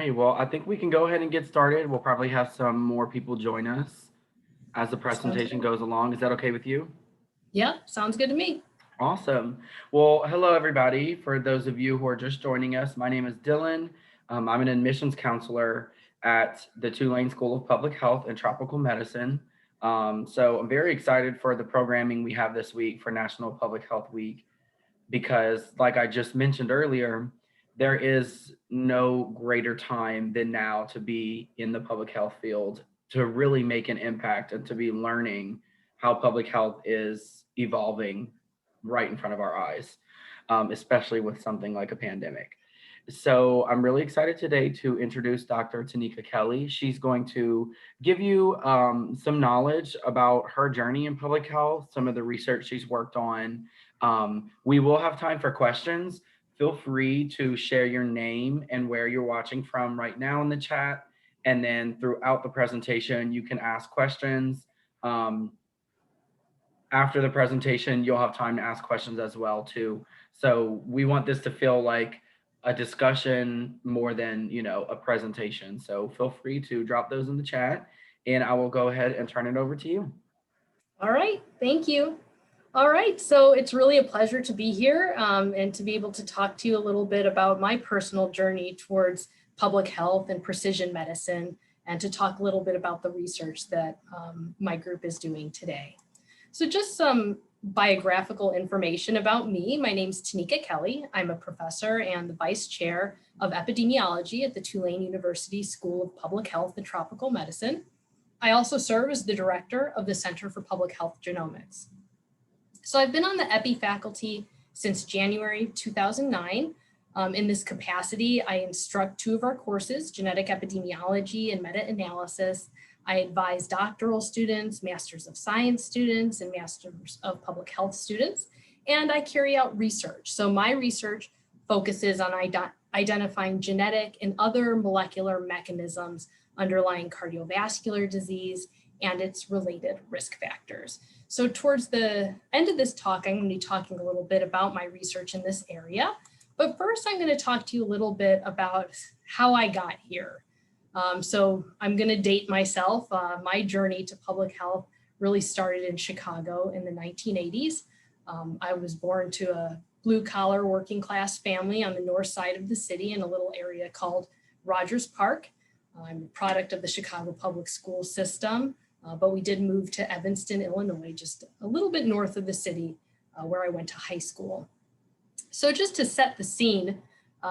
right, well, I think we can go ahead and get started. We'll probably have some more people join us as the presentation goes along. Is that okay with you? Yeah, sounds good to me. Awesome. Well, hello, everybody. For those of you who are just joining us, my name is Dylan. I'm an admissions counselor at the Tulane School of Public Health and Tropical Medicine. So I'm very excited for the programming we have this week for National Public Health Week because, like I just mentioned earlier, there is no greater time than now to be in the public health field, to really make an impact and to be learning how public health is evolving right in front of our eyes, especially with something like a pandemic. So I'm really excited today to introduce Dr. Tanika Kelly. She's going to give you some knowledge about her journey in public health, some of the research she's worked on. We will have time for questions. Feel free to share your name and where you're watching from right now in the chat. And then throughout the presentation, you can ask questions. After the presentation, you'll have time to ask questions as well too. So we want this to feel like a discussion more than, a presentation. So feel free to drop those in the chat and I will go ahead and turn it over to you. All right, thank you. All right, so it's really a pleasure to be here and to be able to talk to you a little bit about my personal journey towards public health and precision medicine, and to talk a little bit about the research that my group is doing today. So just some biographical information about me. My name's Tanika Kelly. I'm a professor and the vice chair of epidemiology at the Tulane University School of Public Health and Tropical Medicine. I also serve as the director of the Center for Public Health Genomics. So I've been on the Epi faculty since January 2009. In this capacity, I instruct two of our courses, genetic epidemiology and meta-analysis. I advise doctoral students, masters of science students, and masters of public health students, and I carry out research. So my research focuses on identifying genetic and other molecular mechanisms underlying cardiovascular disease and its related risk factors. So towards the end of this talk, I'm going to be talking a little bit about my research in this area. But first, I'm going to talk to you a little bit about how I got here. So I'm going to date myself. My journey to public health really started in Chicago in the 1980s. I was born to a blue-collar working class family on the north side of the city in a little area called Rogers Park. I'm a product of the Chicago public school system, but we did move to Evanston, Illinois, just a little bit north of the city where I went to high school. So just to set the scene,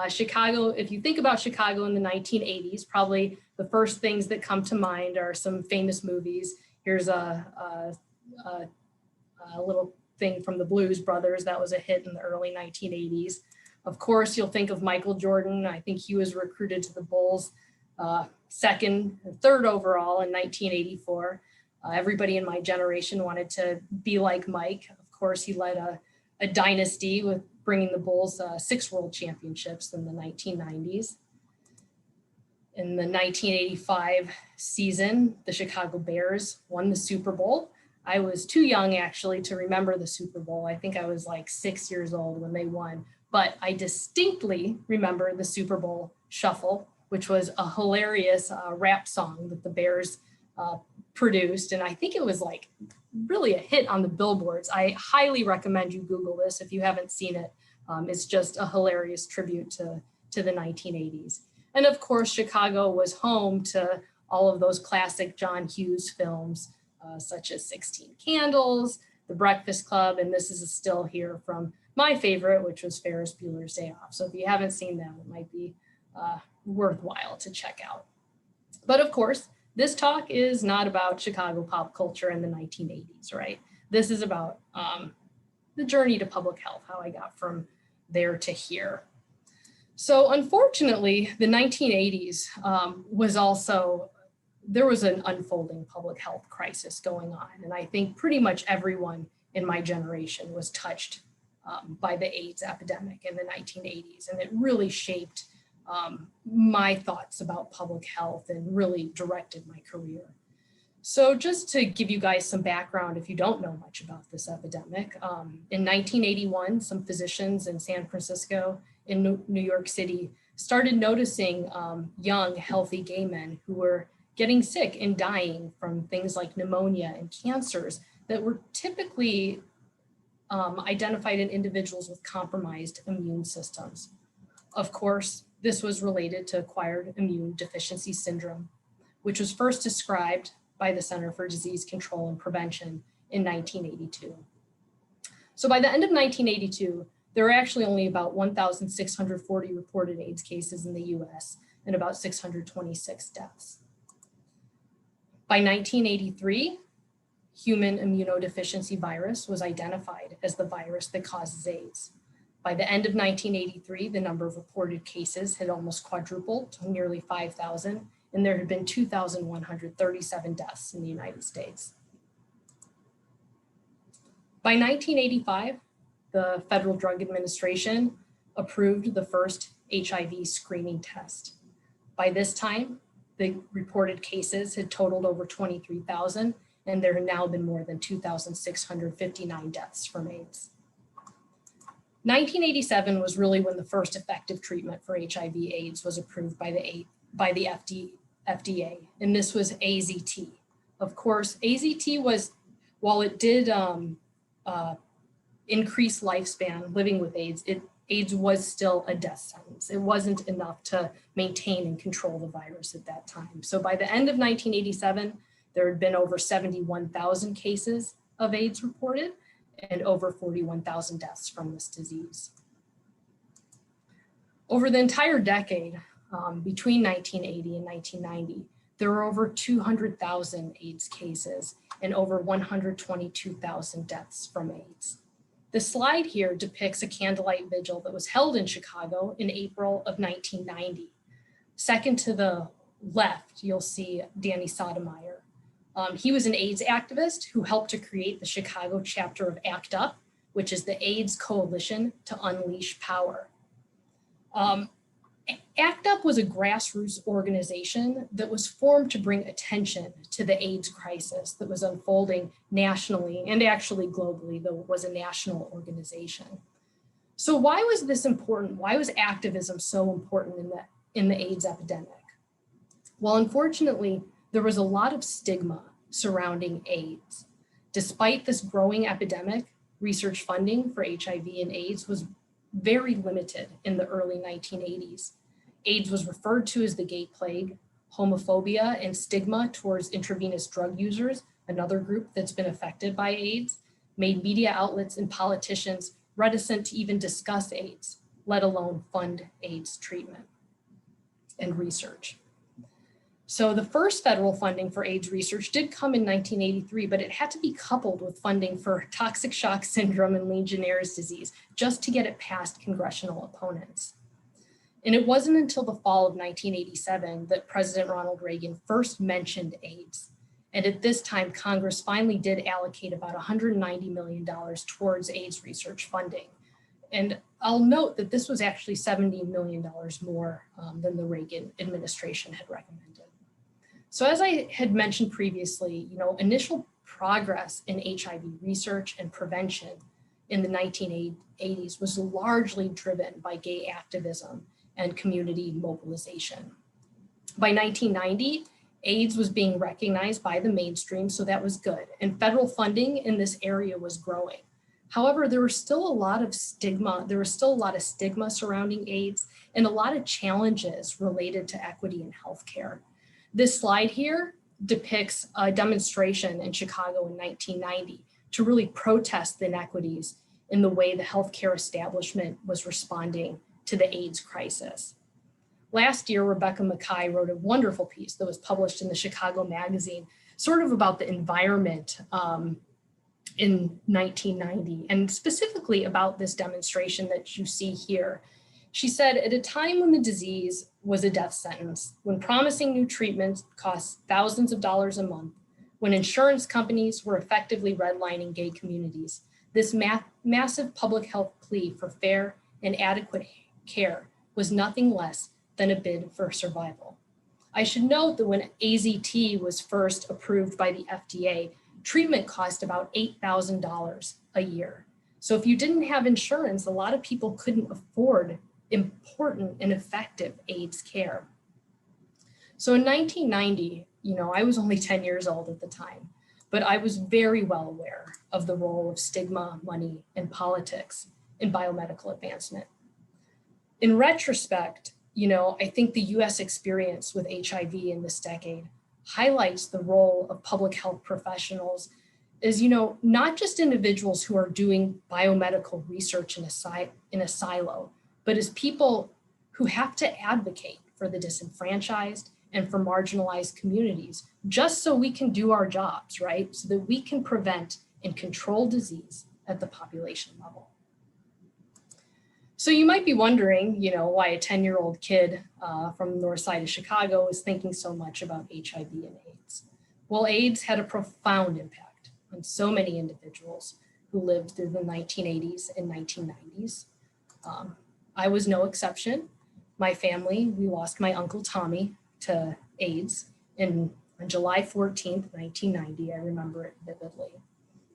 Chicago, if you think about Chicago in the 1980s, probably the first things that come to mind are some famous movies. Here's a little thing from the Blues Brothers that was a hit in the early 1980s. Of course, you'll think of Michael Jordan. I think he was recruited to the Bulls second or third overall in 1984. Everybody in my generation wanted to be like Mike. Of course, he led a dynasty with bringing the Bulls 6 world championships in the 1990s. In the 1985 season, the Chicago Bears won the Super Bowl. I was too young actually to remember the Super Bowl. I think I was like 6 years old when they won, but I distinctly remember the Super Bowl Shuffle, which was a hilarious rap song that the Bears produced. And I think it was like really a hit on the billboards. I highly recommend you Google this if you haven't seen it. It's just a hilarious tribute to the 1980s. And of course, Chicago was home to all of those classic John Hughes films, such as 16 Candles, The Breakfast Club, and this is a still here from my favorite, which was Ferris Bueller's Day Off. So if you haven't seen that, it might be worthwhile to check out. But of course, this talk is not about Chicago pop culture in the 1980s, right? This is about the journey to public health, how I got from there to here. So unfortunately, the 1980s was also, there was an unfolding public health crisis going on. And I think pretty much everyone in my generation was touched by the AIDS epidemic in the 1980s. And it really shaped my thoughts about public health and really directed my career. So just to give you guys some background, if you don't know much about this epidemic, in 1981, some physicians in San Francisco, in New York City, started noticing young, healthy gay men who were getting sick and dying from things like pneumonia and cancers that were typically identified in individuals with compromised immune systems. Of course, this was related to acquired immune deficiency syndrome, which was first described by the Center for Disease Control and Prevention in 1982. So by the end of 1982, there were actually only about 1,640 reported AIDS cases in the US and about 626 deaths. By 1983, human immunodeficiency virus was identified as the virus that causes AIDS. By the end of 1983, the number of reported cases had almost quadrupled to nearly 5,000, and there had been 2,137 deaths in the United States. By 1985, the Federal Drug Administration approved the first HIV screening test. By this time, the reported cases had totaled over 23,000, and there have now been more than 2,659 deaths from AIDS. 1987 was really when the first effective treatment for HIV/AIDS was approved by the FDA, and this was AZT. Of course, AZT was, while it did increase lifespan living with AIDS, AIDS was still a death sentence. It wasn't enough to maintain and control the virus at that time. So by the end of 1987, there had been over 71,000 cases of AIDS reported and over 41,000 deaths from this disease. Over the entire decade, between 1980 and 1990, there were over 200,000 AIDS cases and over 122,000 deaths from AIDS. The slide here depicts a candlelight vigil that was held in Chicago in April of 1990. Second to the left, you'll see Danny Sotomayor. He was an AIDS activist who helped to create the Chicago chapter of ACT UP, which is the AIDS Coalition to Unleash Power. ACT UP was a grassroots organization that was formed to bring attention to the AIDS crisis that was unfolding nationally and actually globally, though it was a national organization. So why was this important? Why was activism so important in the AIDS epidemic? Well, unfortunately, there was a lot of stigma surrounding AIDS. Despite this growing epidemic, research funding for HIV and AIDS was very limited in the early 1980s. AIDS was referred to as the gay plague. Homophobia and stigma towards intravenous drug users, another group that's been affected by AIDS, made media outlets and politicians reticent to even discuss AIDS, let alone fund AIDS treatment and research. So the first federal funding for AIDS research did come in 1983, but it had to be coupled with funding for toxic shock syndrome and Legionnaire's disease just to get it past congressional opponents. And it wasn't until the fall of 1987 that President Ronald Reagan first mentioned AIDS. And at this time, Congress finally did allocate about $190 million towards AIDS research funding. And I'll note that this was actually $70 million more than the Reagan administration had recommended. So as I had mentioned previously, initial progress in HIV research and prevention in the 1980s was largely driven by gay activism and community mobilization. By 1990, AIDS was being recognized by the mainstream, so that was good. And federal funding in this area was growing. However, there was still a lot of stigma. There was still a lot of stigma surrounding AIDS and a lot of challenges related to equity in healthcare. This slide here depicts a demonstration in Chicago in 1990 to really protest the inequities in the way the healthcare establishment was responding to the AIDS crisis. Last year, Rebecca Mackay wrote a wonderful piece that was published in the Chicago Magazine, sort of about the environment in 1990, and specifically about this demonstration that you see here. She said, at a time when the disease was a death sentence, when promising new treatments cost thousands of dollars a month, when insurance companies were effectively redlining gay communities, this massive public health plea for fair and adequate care was nothing less than a bid for survival. I should note that when AZT was first approved by the FDA, treatment cost about $8,000 a year. So if you didn't have insurance, a lot of people couldn't afford important and effective AIDS care. So in 1990, I was only 10 years old at the time, but I was very well aware of the role of stigma, money, and politics in biomedical advancement. In retrospect, I think the US experience with HIV in this decade highlights the role of public health professionals as, not just individuals who are doing biomedical research in a silo, but as people who have to advocate for the disenfranchised and for marginalized communities, just so we can do our jobs, right? So that we can prevent and control disease at the population level. So you might be wondering, why a 10-year-old kid from the north side of Chicago is thinking so much about HIV and AIDS. Well, AIDS had a profound impact on so many individuals who lived through the 1980s and 1990s. I was no exception. My family, we lost my Uncle Tommy to AIDS on July 14th, 1990. I remember it vividly.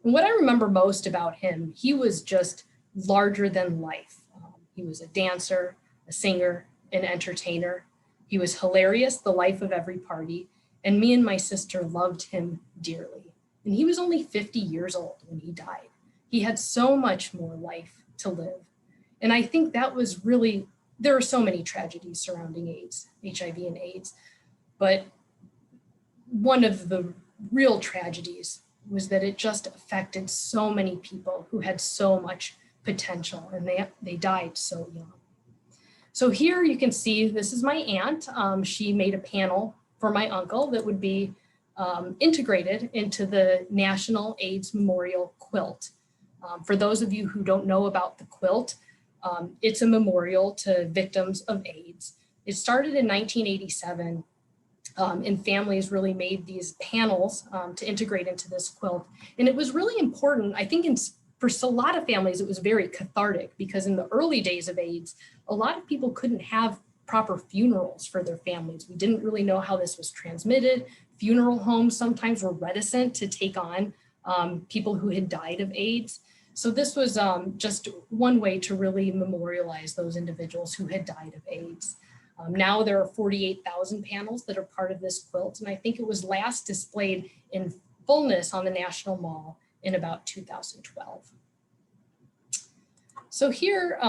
And what I remember most about him, he was just larger than life. He was a dancer, a singer, an entertainer. He was hilarious, the life of every party, and me and my sister loved him dearly. And he was only 50 years old when he died. He had so much more life to live. And I think that was really, there are so many tragedies surrounding AIDS, HIV and AIDS, but one of the real tragedies was that it just affected so many people who had so much potential, and they died so young. So here you can see, this is my aunt. She made a panel for my uncle that would be integrated into the National AIDS Memorial Quilt. For those of you who don't know about the quilt, it's a memorial to victims of AIDS. It started in 1987, and families really made these panels to integrate into this quilt. And it was really important, I think, for a lot of families, it was very cathartic, because in the early days of AIDS, a lot of people couldn't have proper funerals for their families. We didn't really know how this was transmitted. Funeral homes sometimes were reticent to take on people who had died of AIDS. So this was just one way to really memorialize those individuals who had died of AIDS. Now there are 48,000 panels that are part of this quilt, and I think it was last displayed in fullness on the National Mall in about 2012. So here,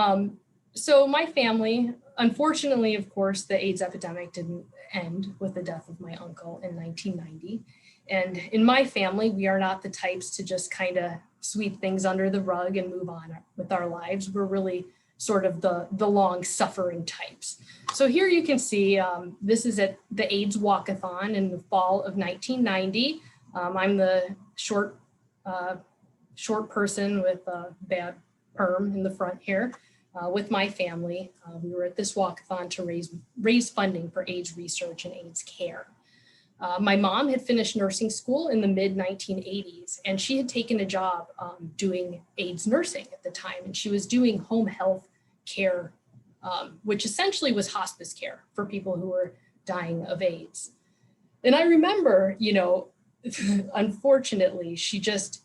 so my family, unfortunately, of course, the AIDS epidemic didn't end with the death of my uncle in 1990. And in my family, we are not the types to just kind of sweep things under the rug and move on with our lives. We're really sort of the long suffering types. So here you can see, this is at the AIDS Walkathon in the fall of 1990. I'm the short person with a bad perm in the front here with my family. We were at this walkathon to raise funding for AIDS research and AIDS care. My mom had finished nursing school in the mid-1980s, and she had taken a job doing AIDS nursing at the time, and she was doing home health care, which essentially was hospice care for people who were dying of AIDS. And I remember, unfortunately,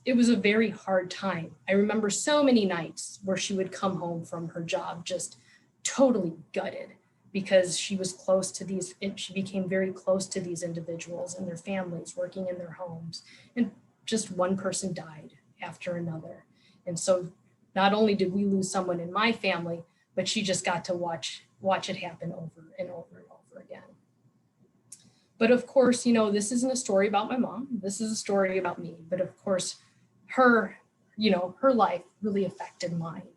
it was a very hard time. I remember so many nights where she would come home from her job just totally gutted, because she became very close to these individuals and their families working in their homes, and just one person died after another. And so not only did we lose someone in my family, but she just got to watch it happen over and over and over again. But of course, this isn't a story about my mom. This is a story about me. But of course, her life really affected mine.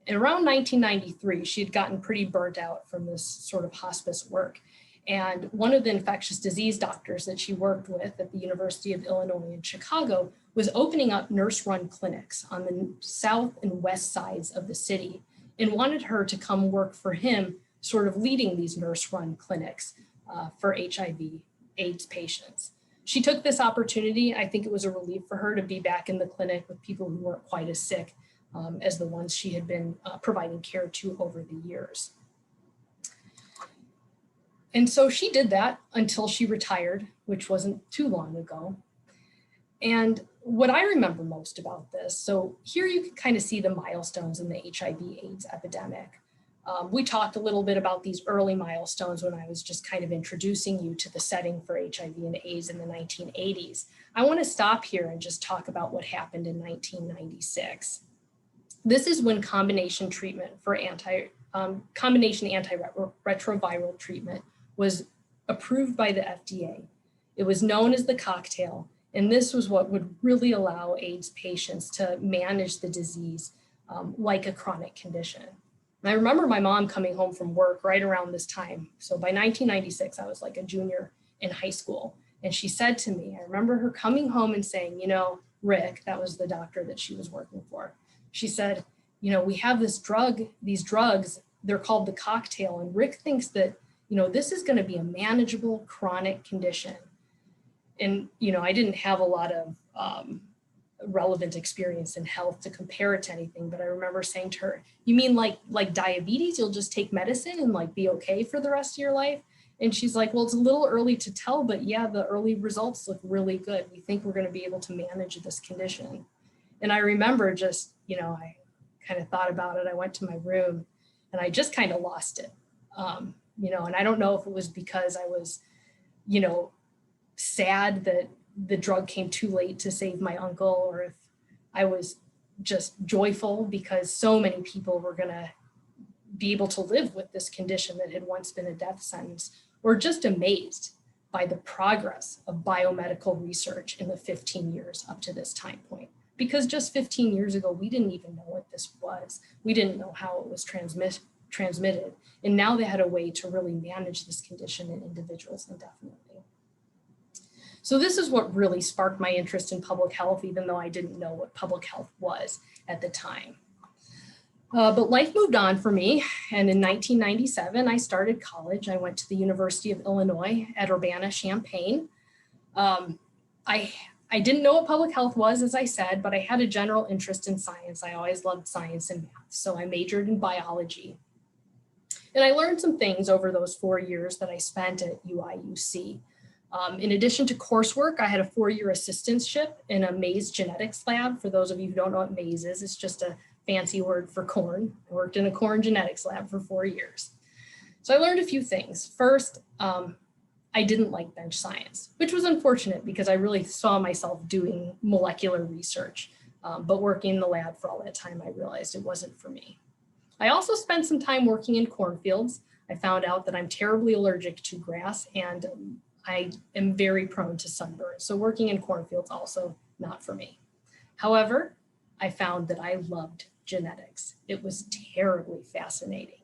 And around 1993, she had gotten pretty burnt out from this sort of hospice work. And one of the infectious disease doctors that she worked with at the University of Illinois in Chicago was opening up nurse-run clinics on the south and west sides of the city, and wanted her to come work for him, sort of leading these nurse-run clinics for HIV AIDS patients. She took this opportunity. I think it was a relief for her to be back in the clinic with people who weren't quite as sick as the ones she had been providing care to over the years. And so she did that until she retired, which wasn't too long ago. And what I remember most about this, so here you can kind of see the milestones in the HIV AIDS epidemic. We talked a little bit about these early milestones when I was just kind of introducing you to the setting for HIV and AIDS in the 1980s. I want to stop here and just talk about what happened in 1996. This is when combination treatment for combination antiretroviral treatment was approved by the FDA. It was known as the cocktail, and this was what would really allow AIDS patients to manage the disease like a chronic condition. And I remember my mom coming home from work right around this time. So by 1996, I was like a junior in high school. And she said to me, I remember her coming home and saying, you know, Rick, that was the doctor that she was working for. She said, you know, we have this drug, these drugs, they're called the cocktail. And Rick thinks that, you know, this is going to be a manageable chronic condition. And, you know, I didn't have a lot of relevant experience in health to compare it to anything, but I remember saying to her, you mean like diabetes, you'll just take medicine and like be okay for the rest of your life? And she's like, well, it's a little early to tell, but yeah, the early results look really good. We think we're going to be able to manage this condition. And I remember just, you know, I kind of thought about it. I went to my room and I just kind of lost it. You know, and I don't know if it was because I was, you know, sad that the drug came too late to save my uncle, or if I was just joyful because so many people were going to be able to live with this condition that had once been a death sentence, or just amazed by the progress of biomedical research in the 15 years up to this time point. Because just 15 years ago, we didn't even know what this was. We didn't know how it was transmitted. And now they had a way to really manage this condition in individuals indefinitely. So this is what really sparked my interest in public health, even though I didn't know what public health was at the time. But life moved on for me. And in 1997, I started college. I went to the University of Illinois at Urbana-Champaign. I didn't know what public health was, as I said, but I had a general interest in science. I always loved science and math, so I majored in biology. And I learned some things over those 4 years that I spent at UIUC. In addition to coursework, I had a 4-year assistantship in a maize genetics lab. For those of you who don't know what maize is, it's just a fancy word for corn. I worked in a corn genetics lab for 4 years. So I learned a few things. First, I didn't like bench science, which was unfortunate because I really saw myself doing molecular research. But working in the lab for all that time, I realized it wasn't for me. I also spent some time working in cornfields. I found out that I'm terribly allergic to grass and I am very prone to sunburn. So working in cornfields also not for me. However, I found that I loved genetics. It was terribly fascinating.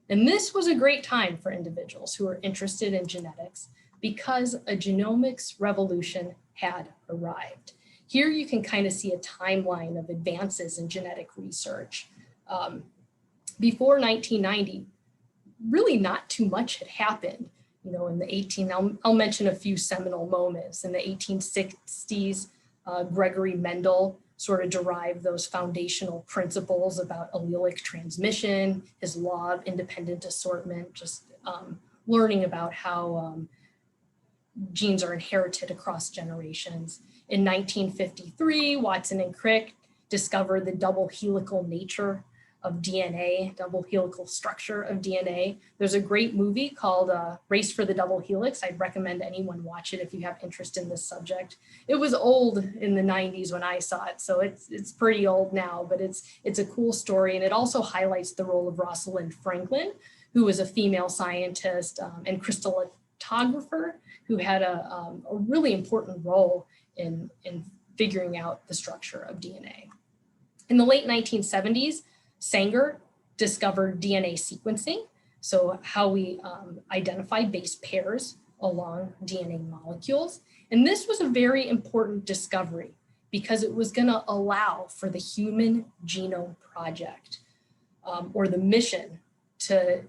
And this was a great time for individuals who were interested in genetics because a genomics revolution had arrived. Here you can kind of see a timeline of advances in genetic research. Before 1990, really not too much had happened. You know, in the I'll mention a few seminal moments. In the 1860s, Gregory Mendel sort of derived those foundational principles about allelic transmission, his law of independent assortment, just learning about how genes are inherited across generations. In 1953, Watson and Crick discovered the double helical nature of DNA, double helical structure of DNA. There's a great movie called Race for the Double Helix. I'd recommend anyone watch it if you have interest in this subject. It was old in the 90s when I saw it, so it's pretty old now, but it's a cool story. And it also highlights the role of Rosalind Franklin, who was a female scientist and crystallographer who had a really important role in figuring out the structure of DNA. In the late 1970s, Sanger discovered DNA sequencing, so how we identify base pairs along DNA molecules. And this was a very important discovery because it was going to allow for the Human Genome Project or the mission to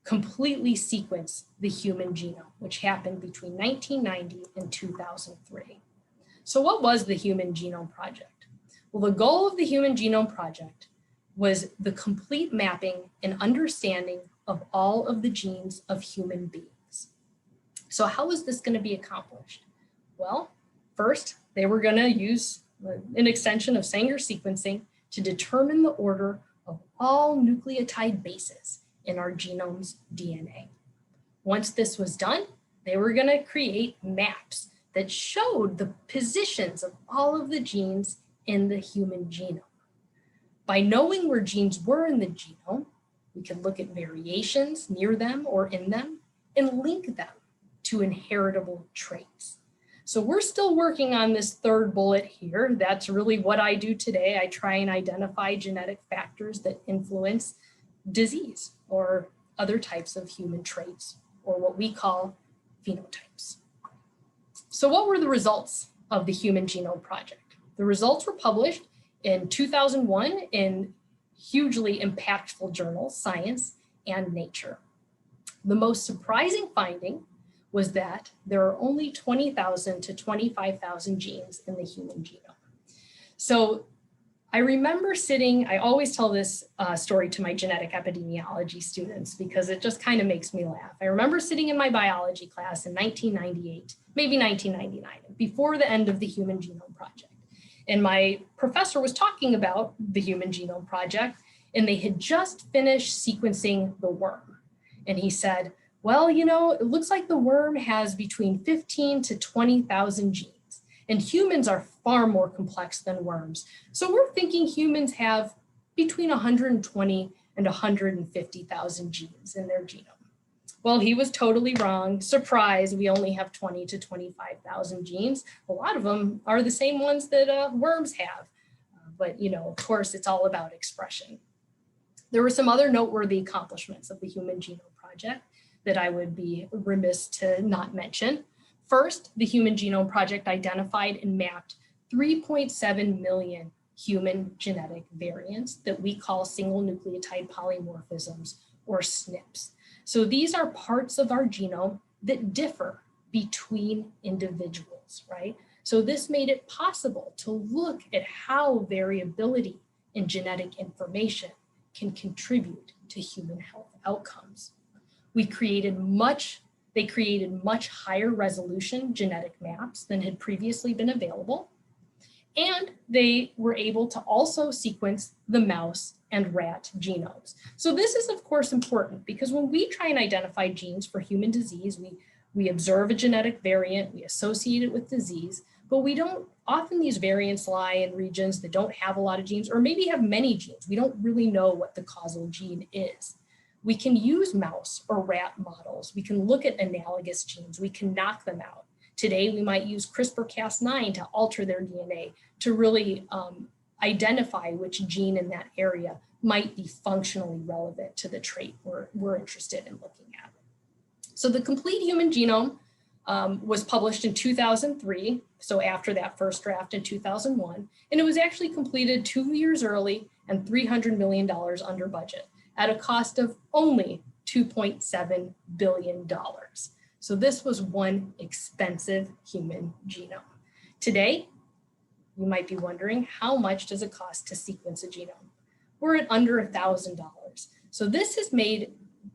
completely sequence the human genome, which happened between 1990 and 2003. So what was the Human Genome Project? Well, the goal of the Human Genome Project was the complete mapping and understanding of all of the genes of human beings. So how was this going to be accomplished? Well, first, they were going to use an extension of Sanger sequencing to determine the order of all nucleotide bases in our genome's DNA. Once this was done, they were going to create maps that showed the positions of all of the genes in the human genome. By knowing where genes were in the genome, we could look at variations near them or in them and link them to inheritable traits. So we're still working on this third bullet here. That's really what I do today. I try and identify genetic factors that influence disease or other types of human traits, or what we call phenotypes. So what were the results of the Human Genome Project? The results were published in 2001 in hugely impactful journals, Science and Nature. The most surprising finding was that there are only 20,000 to 25,000 genes in the human genome. So I remember sitting, I always tell this story to my genetic epidemiology students because it just kind of makes me laugh. I remember sitting in my biology class in 1998, maybe 1999, before the end of the Human Genome Project. And my professor was talking about the Human Genome Project, and they had just finished sequencing the worm. And he said, well, you know, it looks like the worm has between 15 to 20,000 genes. And humans are far more complex than worms. So we're thinking humans have between 120 and 150,000 genes in their genome. Well, he was totally wrong. Surprise, we only have 20 to 25,000 genes. A lot of them are the same ones that worms have. But, you know, of course, it's all about expression. There were some other noteworthy accomplishments of the Human Genome Project that I would be remiss to not mention. First, the Human Genome Project identified and mapped 3.7 million human genetic variants that we call single nucleotide polymorphisms, or SNPs. So these are parts of our genome that differ between individuals, right? So this made it possible to look at how variability in genetic information can contribute to human health outcomes. They created much higher resolution genetic maps than had previously been available. And they were able to also sequence the mouse and rat genomes. So this is of course important because when we try and identify genes for human disease, we observe a genetic variant, we associate it with disease, but we don't, often these variants lie in regions that don't have a lot of genes or maybe have many genes. We don't really know what the causal gene is. We can use mouse or rat models. We can look at analogous genes. We can knock them out. Today, we might use CRISPR-Cas9 to alter their DNA to really identify which gene in that area might be functionally relevant to the trait we're interested in looking at. So the complete human genome was published in 2003, so after that first draft in 2001, and it was actually completed 2 years early and $300 million under budget at a cost of only $2.7 billion. So this was one expensive human genome. Today, you might be wondering, how much does it cost to sequence a genome? We're at under $1,000. So this has made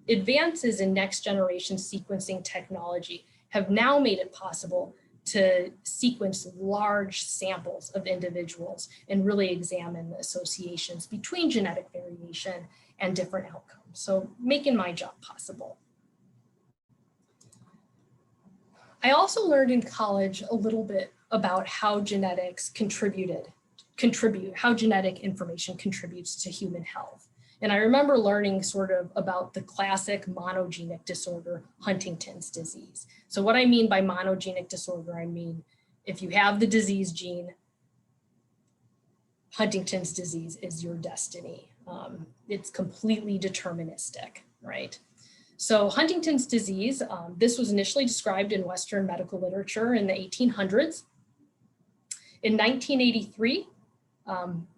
advances in next generation sequencing technology have now made it possible to sequence large samples of individuals and really examine the associations between genetic variation and different outcomes. So making my job possible. I also learned in college a little bit about how genetics how genetic information contributes to human health. And I remember learning sort of about the classic monogenic disorder, Huntington's disease. So what I mean by monogenic disorder, I mean, if you have the disease gene, Huntington's disease is your destiny. It's completely deterministic, right? So Huntington's disease, this was initially described in Western medical literature in the 1800s. In 1983,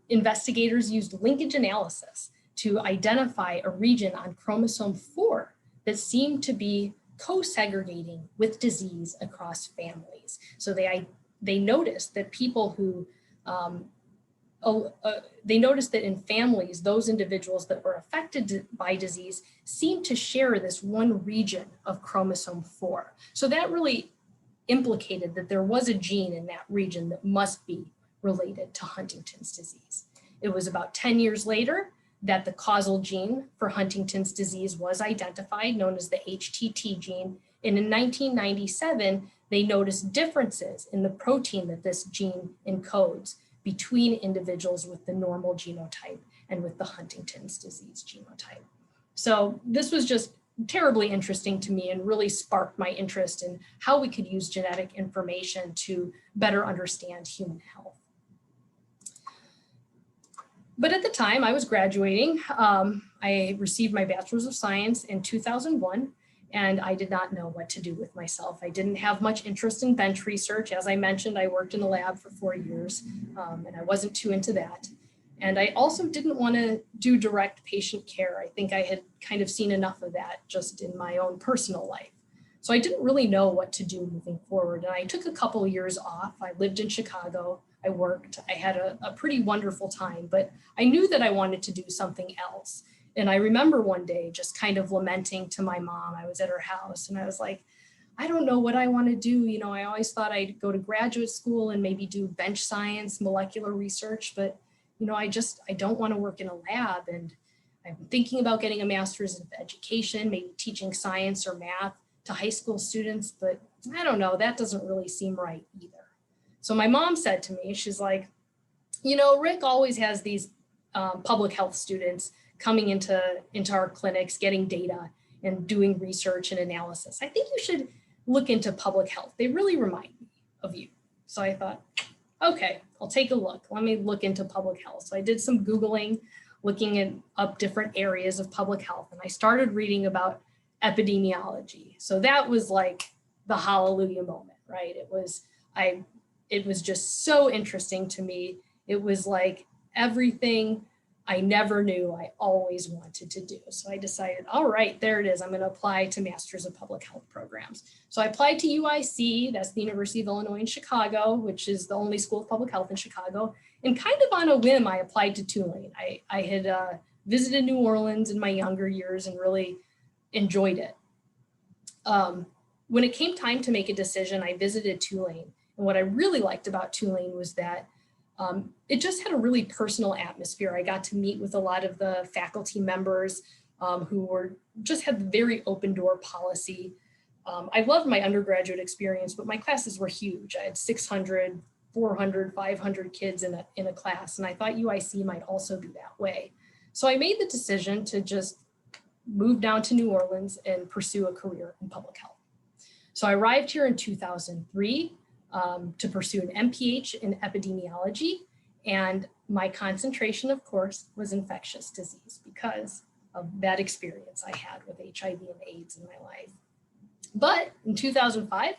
investigators used linkage analysis to identify a region on chromosome 4 that seemed to be co-segregating with disease across families. So they noticed that people who, they noticed that in families, those individuals that were affected by disease seemed to share this one region of chromosome 4. So that really implicated that there was a gene in that region that must be related to Huntington's disease. It was about 10 years later that the causal gene for Huntington's disease was identified, known as the HTT gene. And in 1997, they noticed differences in the protein that this gene encodes between individuals with the normal genotype and with the Huntington's disease genotype. So this was just terribly interesting to me and really sparked my interest in how we could use genetic information to better understand human health. But at the time I was graduating, I received my Bachelor's of Science in 2001, and I did not know what to do with myself. I didn't have much interest in bench research. As I mentioned, I worked in the lab for 4 years, and I wasn't too into that. And I also didn't want to do direct patient care. I think I had kind of seen enough of that just in my own personal life. So I didn't really know what to do moving forward. And I took a couple of years off. I lived in Chicago. I worked. I had a pretty wonderful time, but I knew that I wanted to do something else. And I remember one day just kind of lamenting to my mom. I was at her house and I was like, I don't know what I want to do. You know, I always thought I'd go to graduate school and maybe do bench science, molecular research, but you know, I don't want to work in a lab, and I'm thinking about getting a master's of education, maybe teaching science or math to high school students, but I don't know, that doesn't really seem right either. So my mom said to me, she's like, you know, Rick always has these public health students coming into our clinics, getting data and doing research and analysis. I think you should look into public health. They really remind me of you. So I thought, okay, I'll take a look. Let me look into public health. So I did some Googling, looking up different areas of public health. And I started reading about epidemiology. So that was like the hallelujah moment, right? It was just so interesting to me. It was like everything I never knew I always wanted to do. So I decided, all right, there it is. I'm going to apply to Masters of Public Health programs. So I applied to UIC, that's the University of Illinois in Chicago, which is the only school of public health in Chicago. And kind of on a whim, I applied to Tulane. I had visited New Orleans in my younger years and really enjoyed it. When it came time to make a decision, I visited Tulane. And what I really liked about Tulane was that it just had a really personal atmosphere. I got to meet with a lot of the faculty members who just had very open door policy. I loved my undergraduate experience, but my classes were huge. I had 600, 400, 500 kids in a class, and I thought UIC might also be that way. So I made the decision to just move down to New Orleans and pursue a career in public health. So I arrived here in 2003. To pursue an MPH in epidemiology. And my concentration, of course, was infectious disease because of that experience I had with HIV and AIDS in my life. But in 2005,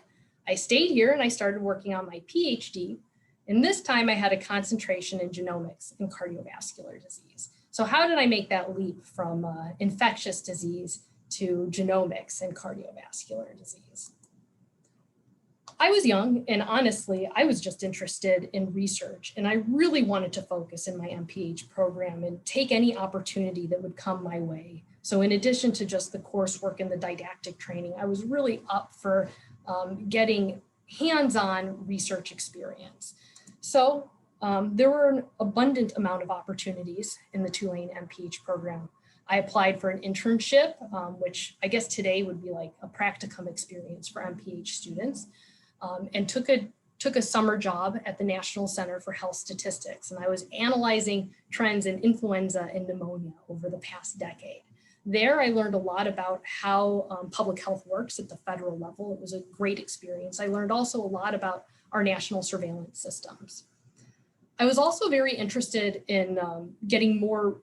I stayed here and I started working on my PhD. And this time I had a concentration in genomics and cardiovascular disease. So how did I make that leap from infectious disease to genomics and cardiovascular disease? I was young, and honestly, I was just interested in research, and I really wanted to focus in my MPH program and take any opportunity that would come my way. So in addition to just the coursework and the didactic training, I was really up for getting hands-on research experience. So there were an abundant amount of opportunities in the Tulane MPH program. I applied for an internship, which I guess today would be like a practicum experience for MPH students. And took a summer job at the National Center for Health Statistics. And I was analyzing trends in influenza and pneumonia over the past decade. There, I learned a lot about how public health works at the federal level. It was a great experience. I learned also a lot about our national surveillance systems. I was also very interested in getting more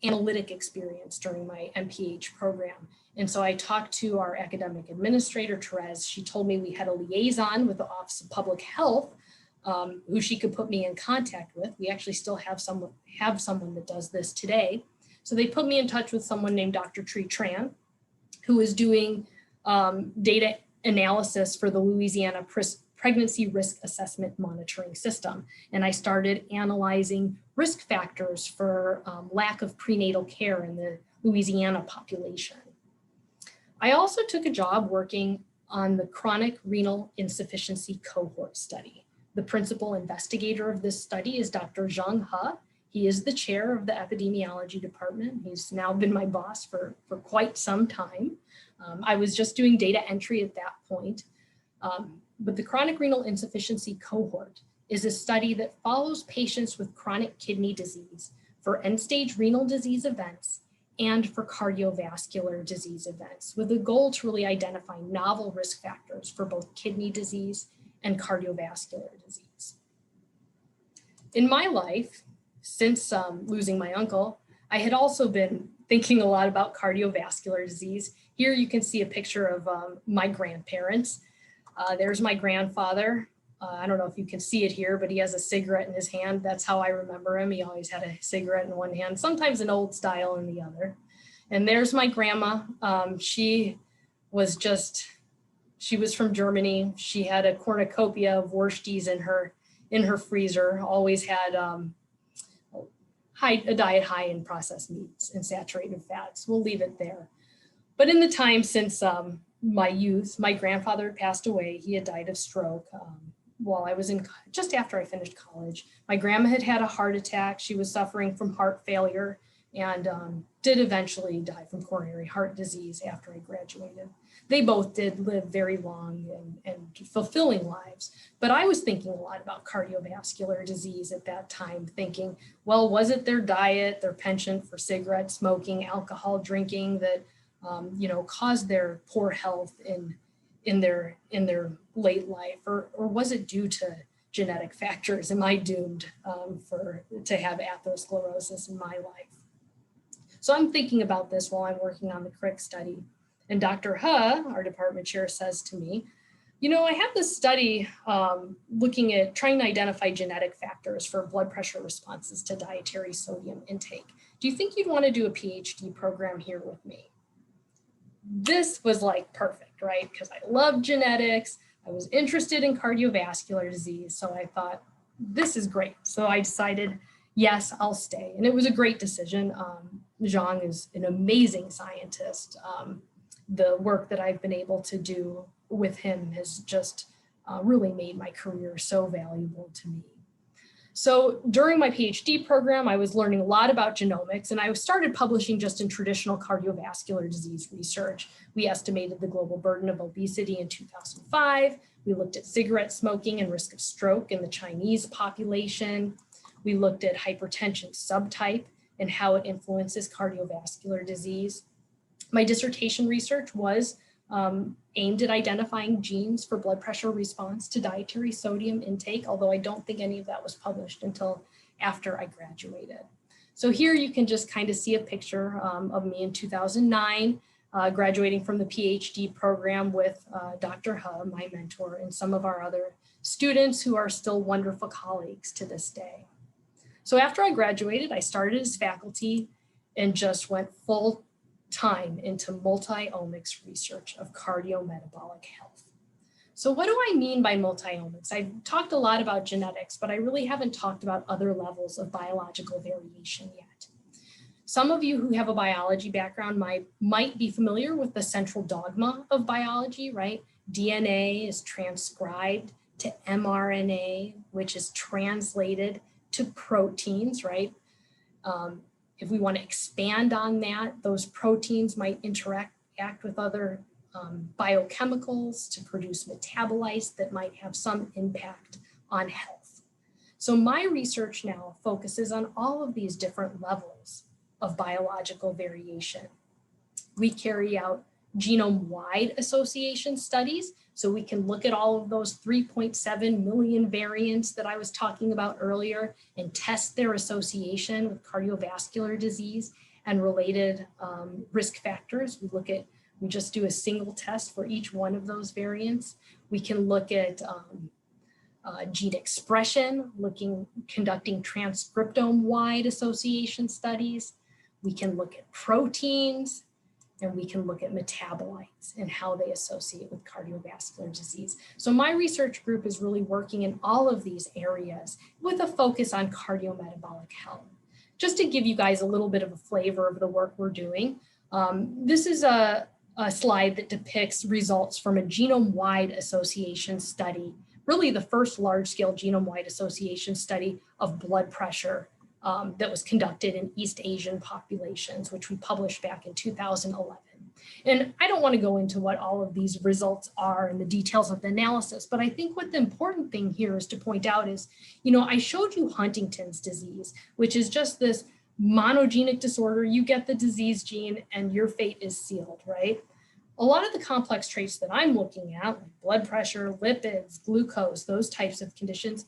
analytic experience during my MPH program. And so I talked to our academic administrator, Therese. She told me we had a liaison with the Office of Public Health who she could put me in contact with. We actually still have someone that does this today. So they put me in touch with someone named Dr. Tree Tran, who is doing data analysis for the Louisiana Pregnancy Risk Assessment Monitoring System. And I started analyzing risk factors for lack of prenatal care in the Louisiana population. I also took a job working on the chronic renal insufficiency cohort study. The principal investigator of this study is Dr. Zhang He. He is the chair of the Epidemiology department. He's now been my boss for quite some time. I was just doing data entry at that point. But the chronic renal insufficiency cohort is a study that follows patients with chronic kidney disease for end-stage renal disease events and for cardiovascular disease events, with the goal to really identify novel risk factors for both kidney disease and cardiovascular disease. In my life, since losing my uncle, I had also been thinking a lot about cardiovascular disease. Here you can see a picture of my grandparents. There's my grandfather. I don't know if you can see it here, but he has a cigarette in his hand. That's how I remember him. He always had a cigarette in one hand, sometimes an old style in the other. And there's my grandma. She was from Germany. She had a cornucopia of Wursties in her freezer, always had a diet high in processed meats and saturated fats. We'll leave it there. But in the time since my youth, my grandfather passed away. He had died of stroke while I was just after I finished college. My grandma had a heart attack. She was suffering from heart failure and did eventually die from coronary heart disease after I graduated. They both did live very long and fulfilling lives. But I was thinking a lot about cardiovascular disease at that time, thinking, well, was it their diet, their penchant for cigarette smoking, alcohol drinking that caused their poor health in their late life, or was it due to genetic factors? Am I doomed to have atherosclerosis in my life? So I'm thinking about this while I'm working on the CRIC study. And Dr. Huh, our department chair, says to me, I have this study looking at trying to identify genetic factors for blood pressure responses to dietary sodium intake. Do you think you'd want to do a PhD program here with me? This was like perfect, right? Because I love genetics. I was interested in cardiovascular disease. So I thought, this is great. So I decided, yes, I'll stay. And it was a great decision. Zhang is an amazing scientist. The work that I've been able to do with him has just really made my career so valuable to me. So during my PhD program, I was learning a lot about genomics, and I started publishing just in traditional cardiovascular disease research. We estimated the global burden of obesity in 2005. We looked at cigarette smoking and risk of stroke in the Chinese population. We looked at hypertension subtype and how it influences cardiovascular disease. My dissertation research was aimed at identifying genes for blood pressure response to dietary sodium intake, although I don't think any of that was published until after I graduated. So here you can just kind of see a picture of me in 2009, graduating from the PhD program with Dr. Huh, my mentor, and some of our other students who are still wonderful colleagues to this day. So after I graduated, I started as faculty and just went full time into multi-omics research of cardiometabolic health. So what do I mean by multi-omics? I've talked a lot about genetics, but I really haven't talked about other levels of biological variation yet. Some of you who have a biology background might be familiar with the central dogma of biology, right? DNA is transcribed to mRNA, which is translated to proteins, right? If we want to expand on that, those proteins might act with other biochemicals to produce metabolites that might have some impact on health. So my research now focuses on all of these different levels of biological variation. We carry out genome-wide association studies, so we can look at all of those 3.7 million variants that I was talking about earlier and test their association with cardiovascular disease and related risk factors. We just do a single test for each one of those variants. We can look at gene expression, conducting transcriptome-wide association studies. We can look at proteins, and we can look at metabolites and how they associate with cardiovascular disease. So my research group is really working in all of these areas with a focus on cardiometabolic health. Just to give you guys a little bit of a flavor of the work we're doing, this is a slide that depicts results from a genome-wide association study, really the first large-scale genome-wide association study of blood pressure that was conducted in East Asian populations, which we published back in 2011. And I don't want to go into what all of these results are and the details of the analysis, but I think what the important thing here is to point out is, I showed you Huntington's disease, which is just this monogenic disorder. You get the disease gene and your fate is sealed, right? A lot of the complex traits that I'm looking at, like blood pressure, lipids, glucose, those types of conditions,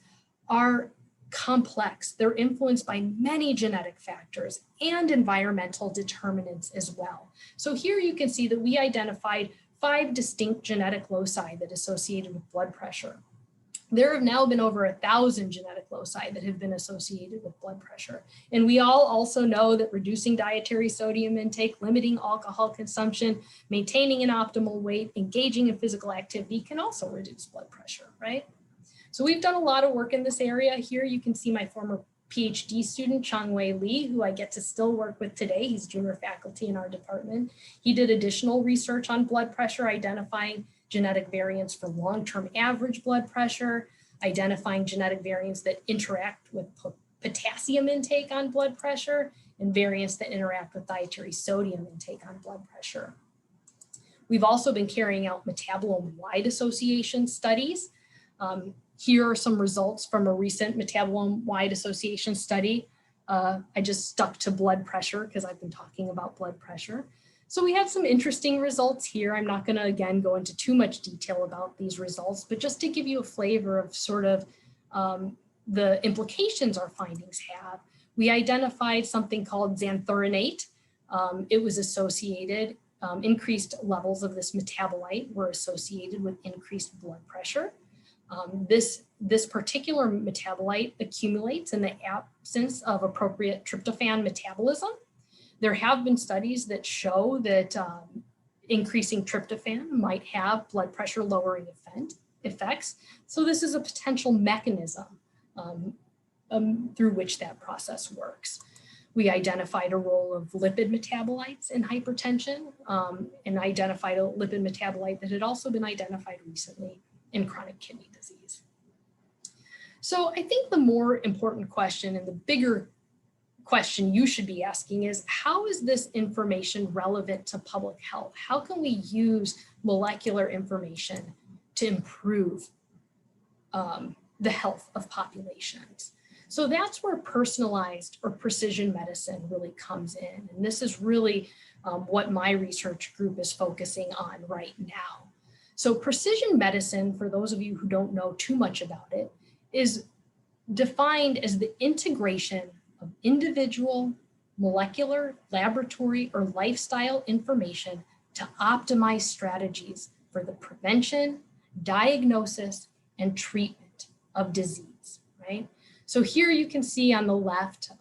are complex. They're influenced by many genetic factors and environmental determinants as well. So here you can see that we identified 5 distinct genetic loci that associated with blood pressure. There have now been over 1,000 genetic loci that have been associated with blood pressure. And we all also know that reducing dietary sodium intake, limiting alcohol consumption, maintaining an optimal weight, engaging in physical activity can also reduce blood pressure, right? So we've done a lot of work in this area. Here you can see my former PhD student, Changwei Li, who I get to still work with today. He's junior faculty in our department. He did additional research on blood pressure, identifying genetic variants for long-term average blood pressure, identifying genetic variants that interact with potassium intake on blood pressure, and variants that interact with dietary sodium intake on blood pressure. We've also been carrying out metabolome-wide association studies. Here are some results from a recent metabolome-wide association study. I just stuck to blood pressure because I've been talking about blood pressure. So we had some interesting results here. I'm not going to, again, go into too much detail about these results, but just to give you a flavor of sort of the implications our findings have, we identified something called xanthuronate. It was associated, increased levels of this metabolite were associated with increased blood pressure. This particular metabolite accumulates in the absence of appropriate tryptophan metabolism. There have been studies that show that increasing tryptophan might have blood pressure lowering effects. So this is a potential mechanism through which that process works. We identified a role of lipid metabolites in hypertension and identified a lipid metabolite that had also been identified recently in chronic kidney disease. So I think the more important question and the bigger question you should be asking is, how is this information relevant to public health? How can we use molecular information to improve the health of populations? So that's where personalized or precision medicine really comes in. And this is really what my research group is focusing on right now. So precision medicine, for those of you who don't know too much about it, is defined as the integration of individual, molecular, laboratory, or lifestyle information to optimize strategies for the prevention, diagnosis, and treatment of disease, right? So here you can see on the left,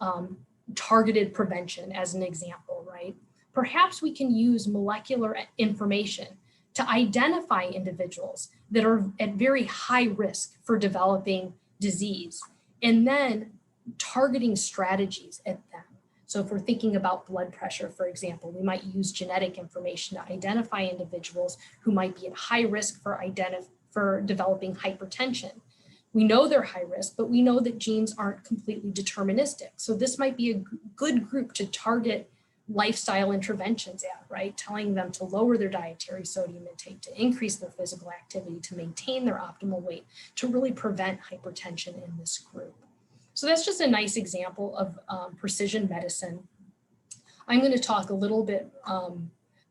targeted prevention as an example, right? Perhaps we can use molecular information to identify individuals that are at very high risk for developing disease, and then targeting strategies at them. So if we're thinking about blood pressure, for example, we might use genetic information to identify individuals who might be at high risk for developing hypertension. We know they're high risk, but we know that genes aren't completely deterministic. So this might be a good group to target lifestyle interventions at, right? Telling them to lower their dietary sodium intake, to increase their physical activity, to maintain their optimal weight, to really prevent hypertension in this group. So that's just a nice example of precision medicine. I'm going to talk a little bit,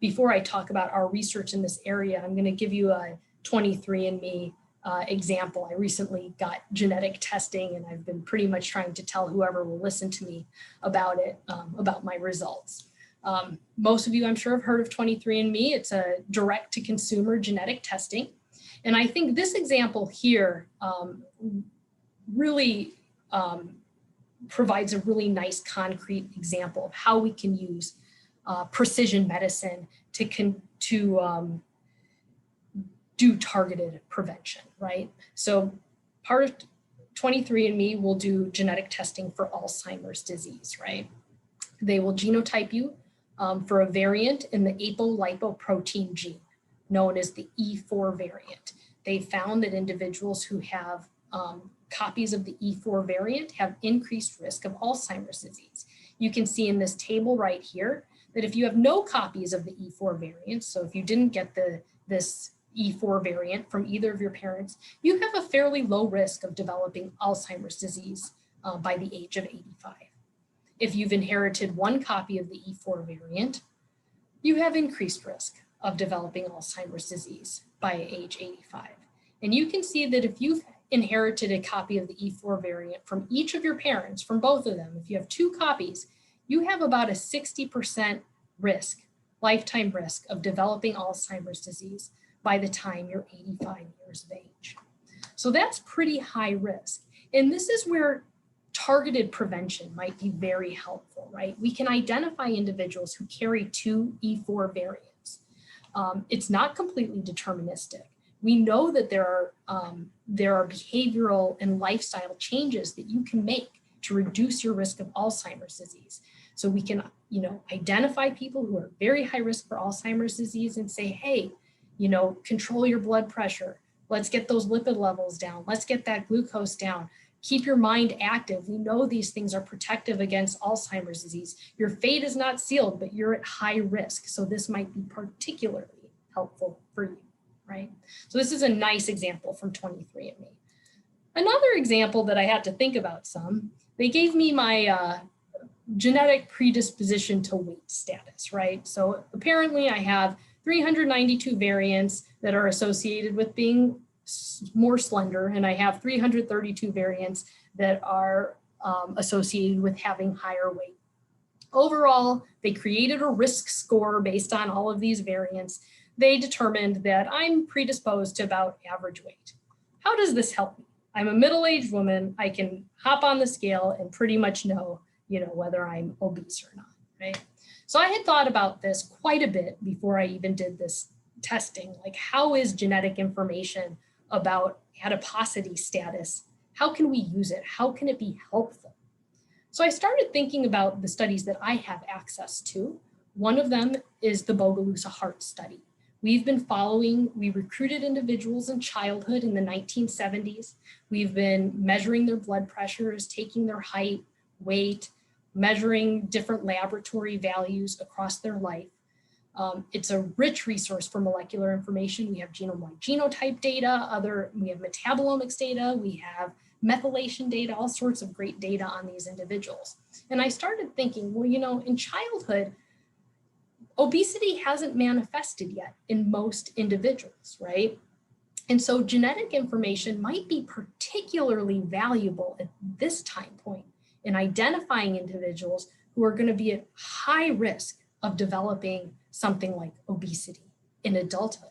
before I talk about our research in this area, I'm going to give you a 23andMe example. I recently got genetic testing, and I've been pretty much trying to tell whoever will listen to me about it, about my results. Most of you, I'm sure, have heard of 23andMe. It's a direct-to-consumer genetic testing. And I think this example here really provides a really nice concrete example of how we can use precision medicine to do targeted prevention, right? So part of 23andMe will do genetic testing for Alzheimer's disease, right? They will genotype you for a variant in the apolipoprotein gene, known as the E4 variant. They found that individuals who have copies of the E4 variant have increased risk of Alzheimer's disease. You can see in this table right here that if you have no copies of the E4 variant, so if you didn't get this E4 variant from either of your parents, you have a fairly low risk of developing Alzheimer's disease by the age of 85. If you've inherited one copy of the E4 variant, you have increased risk of developing Alzheimer's disease by age 85. And you can see that if you've inherited a copy of the E4 variant from each of your parents, from both of them, if you have two copies, you have about a 60% risk, lifetime risk of developing Alzheimer's disease by the time you're 85 years of age. So that's pretty high risk. And this is where targeted prevention might be very helpful, right? We can identify individuals who carry two E4 variants. It's not completely deterministic. We know that there are behavioral and lifestyle changes that you can make to reduce your risk of Alzheimer's disease. So we can, identify people who are very high risk for Alzheimer's disease and say, hey, control your blood pressure. Let's get those lipid levels down. Let's get that glucose down. Keep your mind active. We know these things are protective against Alzheimer's disease. Your fate is not sealed, but you're at high risk. So this might be particularly helpful for you, right? So this is a nice example from 23andMe. Another example that I had to think about some, they gave me my genetic predisposition to weight status, right? So apparently I have 392 variants that are associated with being more slender, and I have 332 variants that are associated with having higher weight. Overall, they created a risk score based on all of these variants. They determined that I'm predisposed to about average weight. How does this help me? I'm a middle-aged woman. I can hop on the scale and pretty much know, whether I'm obese or not, right? So I had thought about this quite a bit before I even did this testing. Like, how is genetic information about adiposity status? How can we use it? How can it be helpful? So I started thinking about the studies that I have access to. One of them is the Bogalusa Heart Study. We recruited individuals in childhood in the 1970s. We've been measuring their blood pressures, taking their height, weight, measuring different laboratory values across their life. It's a rich resource for molecular information. We have genome-wide genotype data, we have metabolomics data, we have methylation data, all sorts of great data on these individuals. And I started thinking, well, in childhood, obesity hasn't manifested yet in most individuals, right? And so genetic information might be particularly valuable at this time point in identifying individuals who are going to be at high risk of developing something like obesity in adulthood.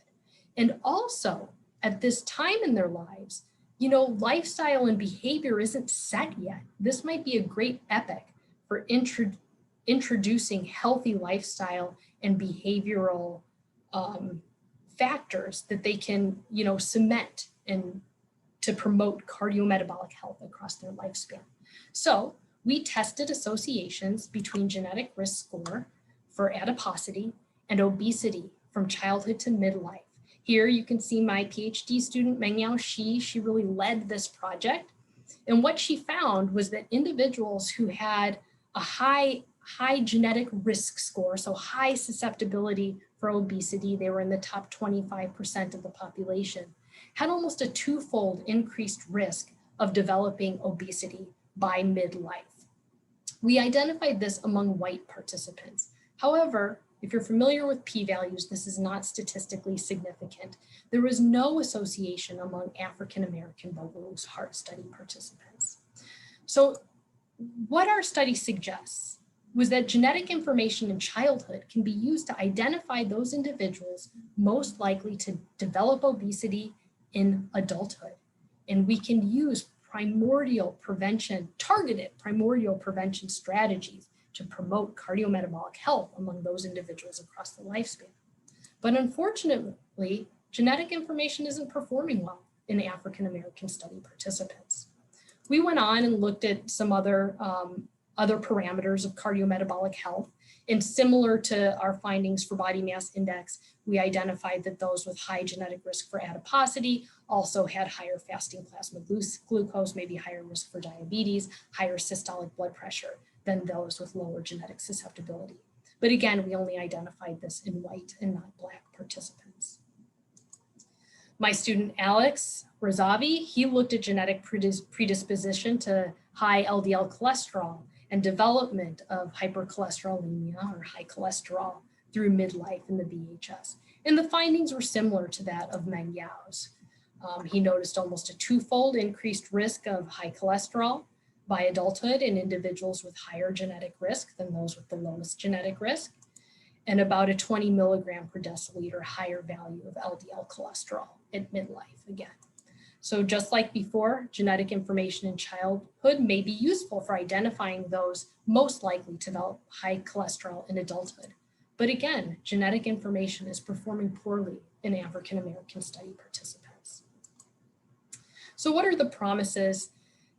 And also at this time in their lives, lifestyle and behavior isn't set yet. This might be a great epoch for introducing healthy lifestyle and behavioral factors that they can, cement and to promote cardiometabolic health across their lifespan. So we tested associations between genetic risk score for adiposity and obesity from childhood to midlife. Here you can see my PhD student, Mengyao Shi. She really led this project. And what she found was that individuals who had a high genetic risk score, so high susceptibility for obesity, they were in the top 25% of the population, had almost a twofold increased risk of developing obesity by midlife. We identified this among white participants. However, if you're familiar with p-values, this is not statistically significant. There was no association among African-American Bogalusa Heart Study participants. So what our study suggests was that genetic information in childhood can be used to identify those individuals most likely to develop obesity in adulthood. And we can use targeted primordial prevention strategies to promote cardiometabolic health among those individuals across the lifespan. But unfortunately, genetic information isn't performing well in African-American study participants. We went on and looked at some other parameters of cardiometabolic health, and similar to our findings for body mass index, we identified that those with high genetic risk for adiposity also had higher fasting plasma glucose, maybe higher risk for diabetes, higher systolic blood pressure than those with lower genetic susceptibility. But again, we only identified this in white and not Black participants. My student Alex Razavi, he looked at genetic predisposition to high LDL cholesterol and development of hypercholesterolemia or high cholesterol through midlife in the VHS. And the findings were similar to that of Meng Yao's. He noticed almost a twofold increased risk of high cholesterol by adulthood in individuals with higher genetic risk than those with the lowest genetic risk, and about a 20 milligram per deciliter higher value of LDL cholesterol at midlife again. So just like before, genetic information in childhood may be useful for identifying those most likely to develop high cholesterol in adulthood. But again, genetic information is performing poorly in African American study participants. So what are the promises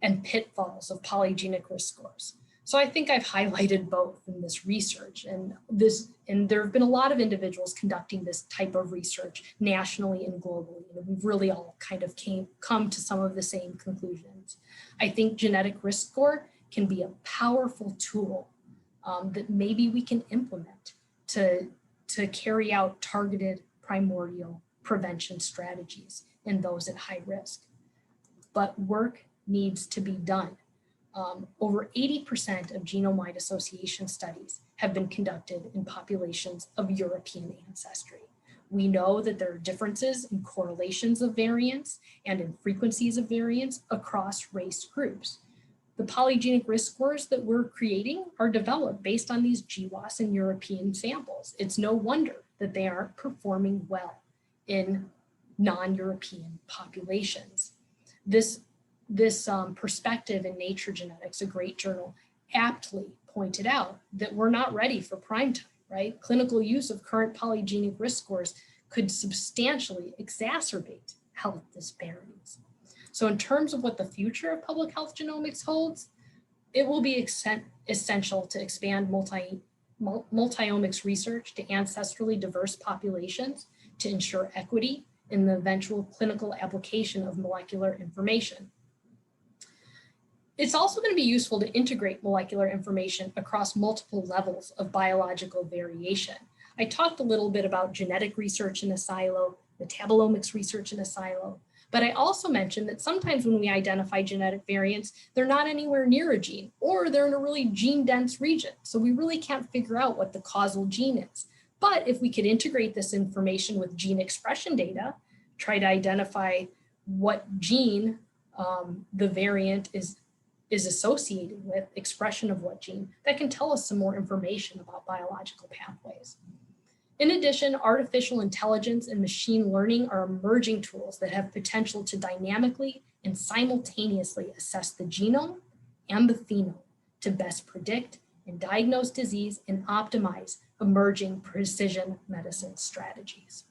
and pitfalls of polygenic risk scores? So I think I've highlighted both in this research, and there have been a lot of individuals conducting this type of research nationally and globally. And we've really all kind of come to some of the same conclusions. I think genetic risk score can be a powerful tool that maybe we can implement to carry out targeted primordial prevention strategies in those at high risk. But work needs to be done. Over 80% of genome-wide association studies have been conducted in populations of European ancestry. We know that there are differences in correlations of variance and in frequencies of variance across race groups. The polygenic risk scores that we're creating are developed based on these GWAS and European samples. It's no wonder that they aren't performing well in non-European populations. This perspective in Nature Genetics, a great journal, aptly pointed out that we're not ready for prime time, right? Clinical use of current polygenic risk scores could substantially exacerbate health disparities. So in terms of what the future of public health genomics holds, it will be essential to expand multi-omics research to ancestrally diverse populations to ensure equity in the eventual clinical application of molecular information. It's also going to be useful to integrate molecular information across multiple levels of biological variation. I talked a little bit about genetic research in a silo, metabolomics research in a silo, but I also mentioned that sometimes when we identify genetic variants, they're not anywhere near a gene, or they're in a really gene-dense region. So we really can't figure out what the causal gene is. But if we could integrate this information with gene expression data, try to identify what gene the variant is associated with, expression of what gene, that can tell us some more information about biological pathways. In addition, artificial intelligence and machine learning are emerging tools that have potential to dynamically and simultaneously assess the genome and the phenome to best predict and diagnose disease and optimize emerging precision medicine strategies.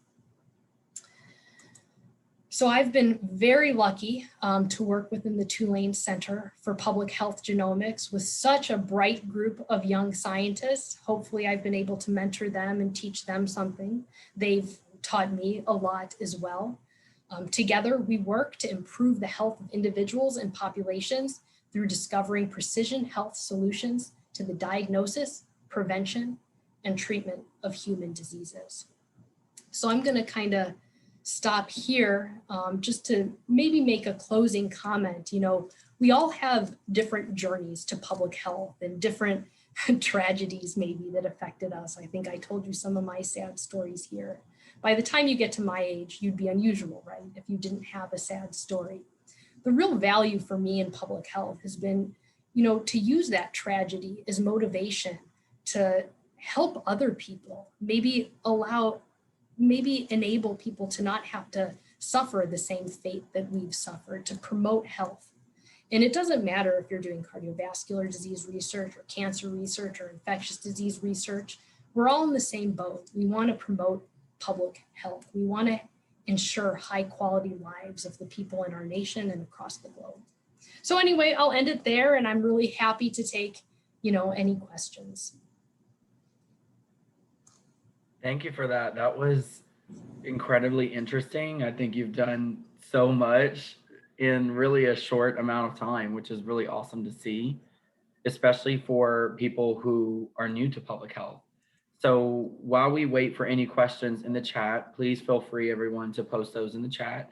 So I've been very lucky to work within the Tulane Center for Public Health Genomics with such a bright group of young scientists. Hopefully I've been able to mentor them and teach them something. They've taught me a lot as well. Together, we work to improve the health of individuals and populations through discovering precision health solutions to the diagnosis, prevention, and treatment of human diseases. So I'm going to kind of stop here just to maybe make a closing comment. You know, we all have different journeys to public health and different tragedies maybe that affected us. I think I told you some of my sad stories here. By the time you get to my age, you'd be unusual, right? If you didn't have a sad story. The real value for me in public health has been, you know, to use that tragedy as motivation to help other people, maybe enable people to not have to suffer the same fate that we've suffered, to promote health. And it doesn't matter if you're doing cardiovascular disease research or cancer research or infectious disease research, we're all in the same boat. We want to promote public health. We want to ensure high quality lives of the people in our nation and across the globe. So anyway, I'll end it there, and I'm really happy to take, you know, any questions. Thank you for that. That was incredibly interesting. I think you've done so much in really a short amount of time, which is really awesome to see, especially for people who are new to public health. So while we wait for any questions in the chat, please feel free, everyone, to post those in the chat.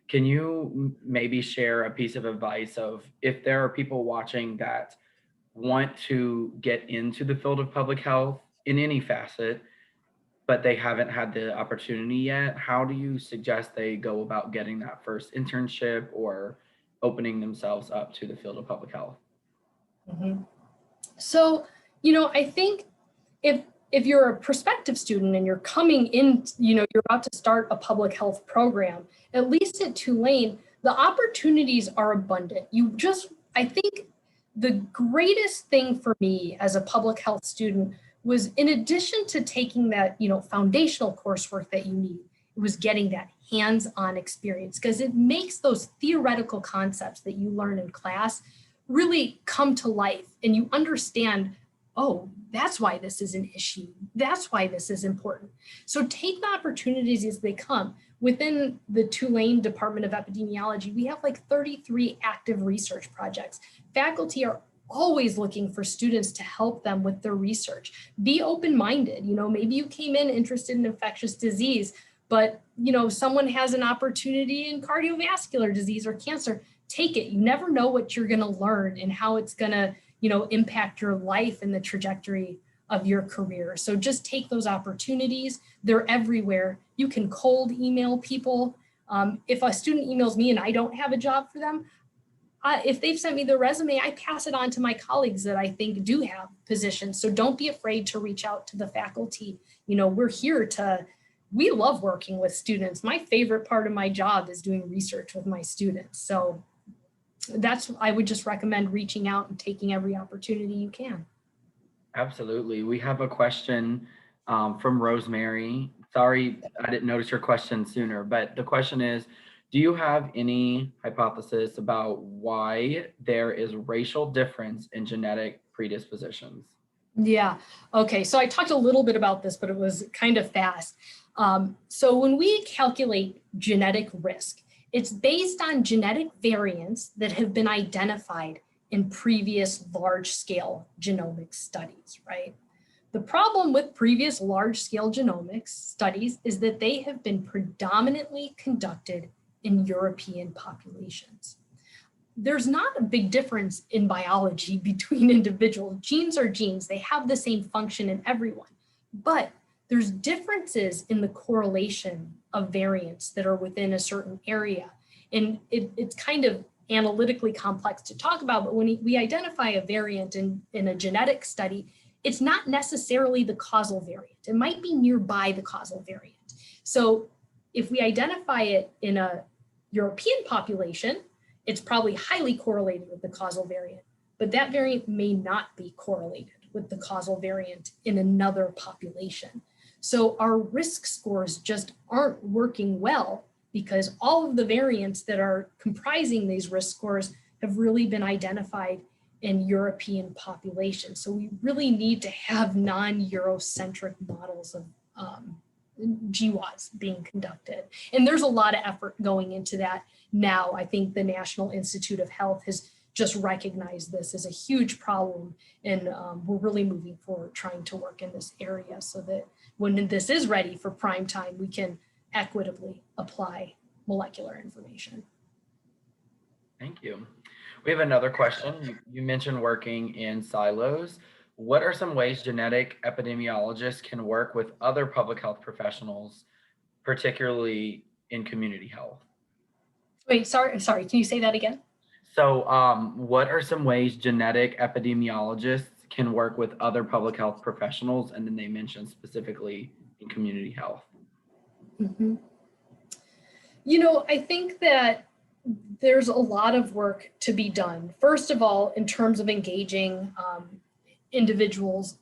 Can you maybe share a piece of advice of if there are people watching that want to get into the field of public health in any facet, but they haven't had the opportunity yet? How do you suggest they go about getting that first internship or opening themselves up to the field of public health? Mhm. So, I think if you're a prospective student and you're coming in, you're about to start a public health program, at least at Tulane, the opportunities are abundant. I think the greatest thing for me as a public health student was, in addition to taking that, foundational coursework that you need, it was getting that hands-on experience, because it makes those theoretical concepts that you learn in class really come to life, and you understand, oh, that's why this is an issue. That's why this is important. So take the opportunities as they come. Within the Tulane Department of Epidemiology, we have like 33 active research projects. Faculty are always looking for students to help them with their research. Be open-minded. Maybe you came in interested in infectious disease, but someone has an opportunity in cardiovascular disease or cancer. Take it. You never know what you're going to learn and how it's going to impact your life and the trajectory of your career. So just take those opportunities. They're everywhere. You can cold email people. If a student emails me and I don't have a job for them, if they've sent me their resume, I pass it on to my colleagues that I think do have positions. So don't be afraid to reach out to the faculty. We love working with students. My favorite part of my job is doing research with my students. So I would just recommend reaching out and taking every opportunity you can. Absolutely. We have a question from Rosemary. Sorry, I didn't notice your question sooner, but the question is, do you have any hypothesis about why there is racial difference in genetic predispositions? Yeah. Okay. So I talked a little bit about this, but it was kind of fast. So when we calculate genetic risk, it's based on genetic variants that have been identified in previous large-scale genomics studies, right? The problem with previous large-scale genomics studies is that they have been predominantly conducted in European populations. There's not a big difference in biology between individuals. Genes are genes. They have the same function in everyone, but there's differences in the correlation of variants that are within a certain area. And it's kind of analytically complex to talk about, but when we identify a variant in a genetic study, it's not necessarily the causal variant. It might be nearby the causal variant. So if we identify it in a European population, it's probably highly correlated with the causal variant, but that variant may not be correlated with the causal variant in another population. So our risk scores just aren't working well because all of the variants that are comprising these risk scores have really been identified in European populations. So we really need to have non-Eurocentric models of GWAS being conducted. And there's a lot of effort going into that now. I think the National Institute of Health has just recognized this as a huge problem. And we're really moving forward trying to work in this area so that when this is ready for prime time, we can equitably apply molecular information. Thank you. We have another question. You mentioned working in silos. What are some ways genetic epidemiologists can work with other public health professionals, particularly in community health? Wait, sorry, can you say that again? So what are some ways genetic epidemiologists can work with other public health professionals? And then they mentioned specifically in community health. Mm-hmm. I think that there's a lot of work to be done. First of all, in terms of engaging individuals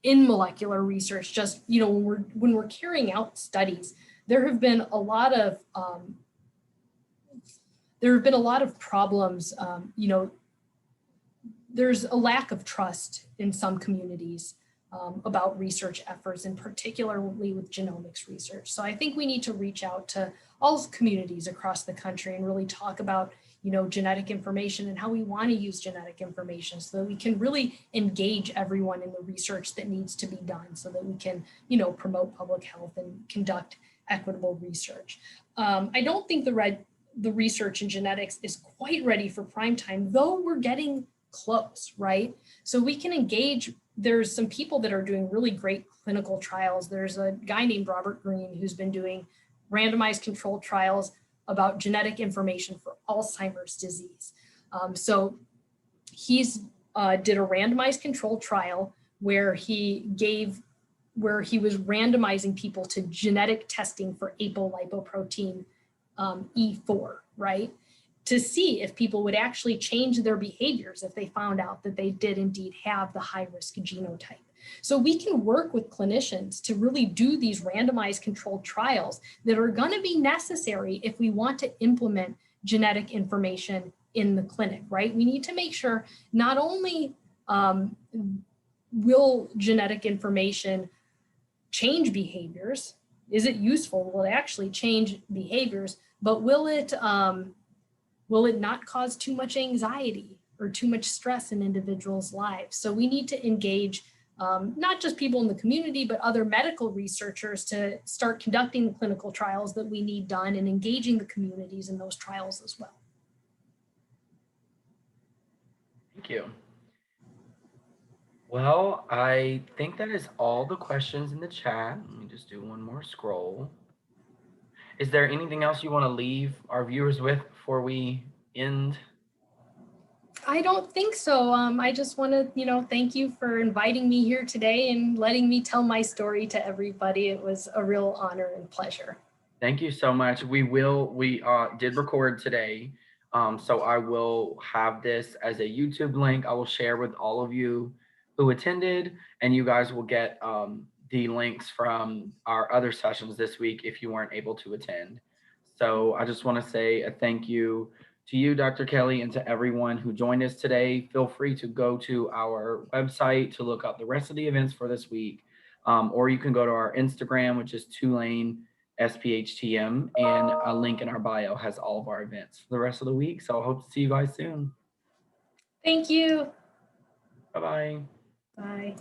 in molecular research, just when we're carrying out studies, there have been a lot of problems. There's a lack of trust in some communities about research efforts, and particularly with genomics research. So I think we need to reach out to all communities across the country and really talk about, genetic information and how we want to use genetic information so that we can really engage everyone in the research that needs to be done so that we can, promote public health and conduct equitable research. I don't think the research in genetics is quite ready for prime time, though we're getting close, right? So we can engage. There's some people that are doing really great clinical trials. There's a guy named Robert Green who's been doing randomized controlled trials about genetic information for Alzheimer's disease. So he's did a randomized controlled trial where he was randomizing people to genetic testing for apolipoprotein E4, right? To see if people would actually change their behaviors if they found out that they did indeed have the high-risk genotype. So we can work with clinicians to really do these randomized controlled trials that are going to be necessary if we want to implement genetic information in the clinic, right? We need to make sure not only will genetic information change behaviors, is it useful, will it actually change behaviors, but will it not cause too much anxiety or too much stress in individuals' lives? So we need to engage not just people in the community, but other medical researchers to start conducting the clinical trials that we need done and engaging the communities in those trials as well. Thank you. Well, I think that is all the questions in the chat. Let me just do one more scroll. Is there anything else you want to leave our viewers with before we end? I don't think so. I just want to, thank you for inviting me here today and letting me tell my story to everybody. It was a real honor and pleasure. Thank you so much. We did record today. So I will have this as a YouTube link. I will share with all of you who attended, and you guys will get the links from our other sessions this week if you weren't able to attend. So I just want to say a thank you to you, Dr. Kelly, and to everyone who joined us today. Feel free to go to our website to look up the rest of the events for this week, or you can go to our Instagram, which is Tulane SPHTM, and a link in our bio has all of our events for the rest of the week. So I hope to see you guys soon. Thank you. Bye-bye. Bye.